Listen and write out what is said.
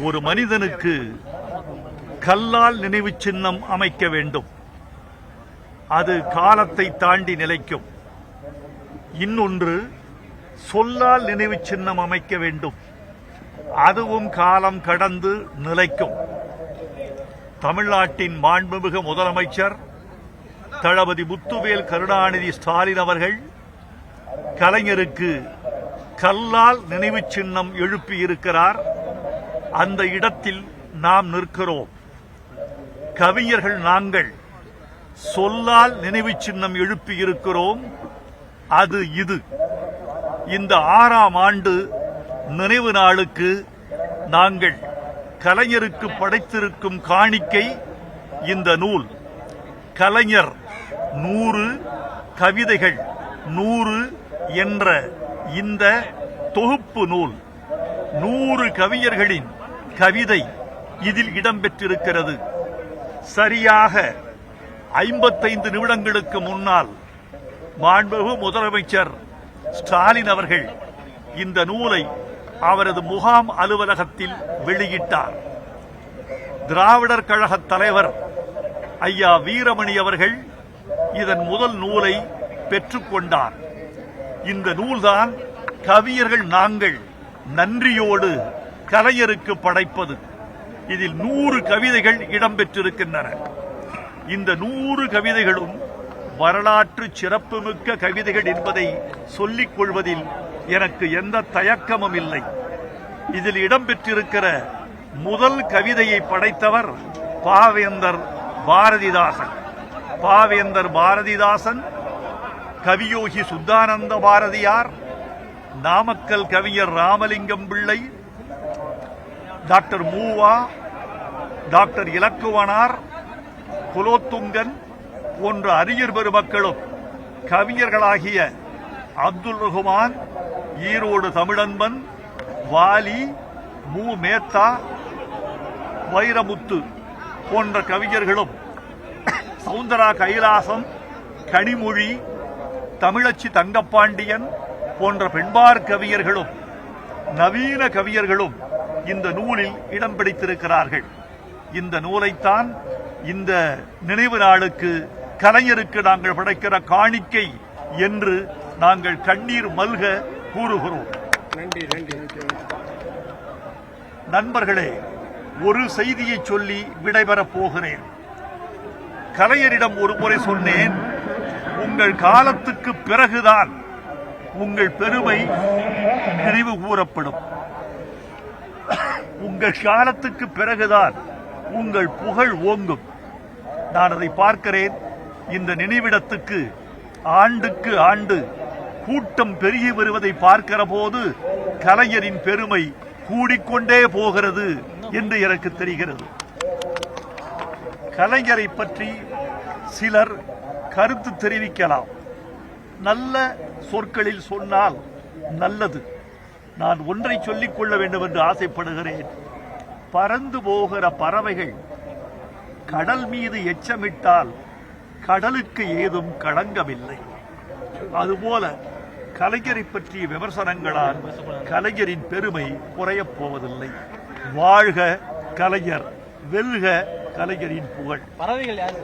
ஒரு மனிதனுக்கு கல்லால் நினைவு சின்னம் அமைக்க வேண்டும். அது காலத்தை தாண்டி நிலைக்கும். இன்னொன்று சொல்லால் நினைவு சின்னம் அமைக்க வேண்டும். அதுவும் காலம் கடந்து நிலைக்கும். தமிழ்நாட்டின் மாண்புமிகு முதலமைச்சர் தளபதி முத்துவேல் கருணாநிதி ஸ்டாலின் அவர்கள் கலைஞருக்கு கல்லால் நினைவு சின்னம் எழுப்பியிருக்கிறார். அந்த இடத்தில் நாம் நிற்கிறோம். கவிஞர்கள் நாங்கள் சொல்லால் நினைவு சின்னம் எழுப்பியிருக்கிறோம். அது இது. இந்த 6ஆம் ஆண்டு நினைவு நாளுக்கு நாங்கள் கலைஞருக்கு படைத்திருக்கும் காணிக்கை இந்த நூல். கலைஞர் 100 கவிதைகள் 100 என்ற இந்த தொகுப்பு நூல். 100 கவிஞர்களின் கவிதை இதில் இடம்பெற்றிருக்கிறது. சரியாக 55 நிமிடங்களுக்கு முன்னால் மாண்புமிகு முதலமைச்சர் ஸ்டாலின் அவர்கள் இந்த நூலை அவரது முகாம் அலுவலகத்தில் வெளியிட்டார். திராவிடர் கழக தலைவர் ஐயா வீரமணி அவர்கள் இதன் முதல் நூலை பெற்றுக்கொண்டார். இந்த நூல்தான் கவிஞர்கள் நாங்கள் நன்றியோடு கலைஞருக்கு படைப்பது. இதில் 100 கவிதைகள் இடம்பெற்றிருக்கின்றன. இந்த 100 கவிதைகளும் வரலாற்று சிறப்புமிக்க கவிதைகள் என்பதை சொல்லிக் கொள்வதில் எனக்கு எந்த தயக்கமும் இல்லை. இதில் இடம்பெற்றிருக்கிற முதல் கவிதையை படைத்தவர் பாவேந்தர் பாரதிதாசன். பாவேந்தர் பாரதிதாசன், கவியோகி சுத்தானந்த பாரதியார், நாமக்கல் கவிஞர் ராமலிங்கம் பிள்ளை, டாக்டர் மூவா, டாக்டர் இலக்குவனார், குலோத்துங்கன் போன்ற அறிஞர் பெருமக்களும் கவிஞர்களாகிய அப்துல் ரஹ்மான், ஈரோடு தமிழன்பன், வாலி, மு மேத்தா, வைரமுத்து போன்ற கவிஞர்களும், சவுந்தரா கைலாசம், கனிமொழி, தமிழச்சி தங்கப்பாண்டியன் போன்ற பெண்பார் கவிஞர்களும் நவீன கவிஞர்களும் இந்த நூலில் இடம் பிடித்திருக்கிறார்கள். இந்த நூலைத்தான் இந்த நினைவு நாளுக்கு கலைஞருக்கு நாங்கள் படைக்கிற காணிக்கை என்று நாங்கள் கண்ணீர் மல்க கூறுகிறோம். நண்பர்களே, ஒரு செய்தியை சொல்லி விடைபெறப் போகிறேன். கலைஞரிடம் ஒரு முறை சொன்னேன், உங்கள் காலத்துக்கு பிறகுதான் உங்கள் பெருமை நினைவு கூறப்படும். உங்கள் காலத்துக்கு பிறகுதான் உங்கள் புகழ் ஓங்கும். நான் அதை பார்க்கிறேன். இந்த நினைவிடத்துக்கு ஆண்டுக்கு ஆண்டு கூட்டம் பெருகி வருவதை பார்க்கிற போது கலைஞரின் பெருமை கூடிக்கொண்டே போகிறது என்று எனக்கு தெரிகிறது. கலைஞரை பற்றி சிலர் கருத்து தெரிவிக்கலாம். நல்ல சொற்களில் சொன்னால் நல்லது. நான் ஒன்றை சொல்லிக் கொள்ள வேண்டும் என்று ஆசைப்படுகிறேன். பறந்து போகிற பறவைகள் கடல் மீது எச்சமிட்டால் கடலுக்கு ஏதும் களங்கமில்லை. அதுபோல கலைஞரை பற்றிய விமர்சனங்களால் கலைஞரின் பெருமை குறையப் போவதில்லை. வாழ்க கலைஞர், வெல்க கலைஞரின் புகழ். பறவைகள் யாரு?